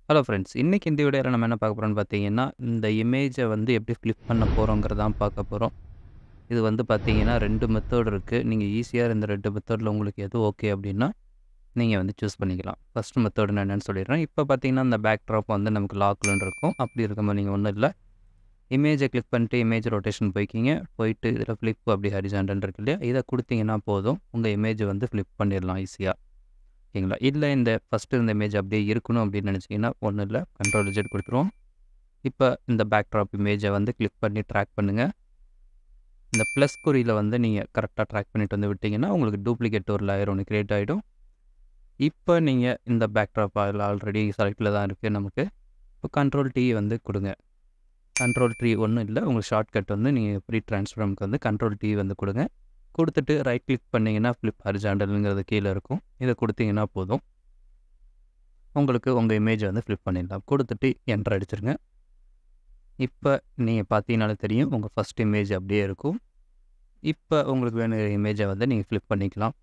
Hello friends. இன்னைக்கு இந்த வீடியோல நம்ம என்ன பார்க்க போறோம்னு பார்த்தீங்கன்னா, இந்த இமேஜ வந்து எப்படி ஃபிளிப் பண்ண போறோங்கிறத தான் பார்க்க போறோம். இது வந்து பார்த்தீங்கன்னா 2 மெத்தட் இருக்கு. நீங்க ஈஸியா இந்த 2 மெத்தட்ல உங்களுக்கு எது ஓகே அப்டின்னா, நீங்க வந்து சூஸ் பண்ணிக்கலாம். ஃபர்ஸ்ட் மெத்தட் நான் என்னன்னு சொல்லிடுறேன். இப்போ பார்த்தீங்கன்னா, இந்த பேக் ட்ராப் வந்து நமக்கு லாக்லன்னு இருக்கும். அப்படி இருக்கும்போது நீங்க ஒண்ணும் இல்ல. இமேஜ கிளிக் பண்ணிட்டு இமேஜ் ரொட்டேஷன் போய்க்கிங்க. போயிட்டு இதில ஃபிளிப் அப்படி ஹரிசாண்டல் இருக்கு இல்லையா? இத குடுத்தீங்கன்னா போதும். உங்க இமேஜ வந்து ஃபிளிப் பண்ணிடலாம் ஈஸியா. ஓகேங்களா? இல்ல இந்த ஃபர்ஸ்ட் இருந்த இமேஜ் அப்படியே இருக்கணும் அப்படின்னு நினைச்சீங்கன்னா, ஒண்ணும் இல்ல. Control Z குடுத்துருவோம். இப்ப இந்த பேக் ட்ராப் இமேஜ வந்து கிளிக் பண்ணி ட்ராக் பண்ணுங்க. இந்த ப்ளஸ் குறியில வந்து நீங்க கரெக்ட்டா ட்ராக் பண்ணிட்டு வந்து விட்டீங்கன்னா, உங்களுக்கு டூப்ளிகேட் ஒரு லேயர் ஒண்ணு கிரியேட் ஆயிடும். இப்ப நீங்க இந்த பேக் ட்ராப் ஆல்ரெடி செலக்ட்ல தான் இருக்கு நமக்கு. இப்ப கண்ட்ரோல் T வந்து குடுங்க. கண்ட்ரோல் T ஒண்ணும் இல்ல. உங்க ஷார்ட்கட் வந்து நீங்க ஃப்ரீ ட்ரான்ஸ்ஃபார்ம்க்கு வந்து கண்ட்ரோல் T வந்து குடுங்க. குடுத்துட்டு ரைட் கிளிக் பண்ணீங்கன்னா, ஃபிளிப் ஹாரிசான்டல்ங்கிறது கீழ இருக்கும். இத குடுத்தீங்கன்னா போதும். உங்களுக்கு உங்க இமேஜ வந்து ஃபிளிப் பண்ணிடலாம். குடுத்துட்டு என்டர் அடிச்சிருங்க. இப்ப நீங்க பார்த்தீங்கனாலே தெரியும். உங்க ஃபர்ஸ்ட் இமேஜ் அப்படியே இருக்கும். இப்ப உங்களுக்கு வேணுங்கிற இமேஜ வந்து நீங்க ஃபிளிப் பண்ணிக்கலாம்.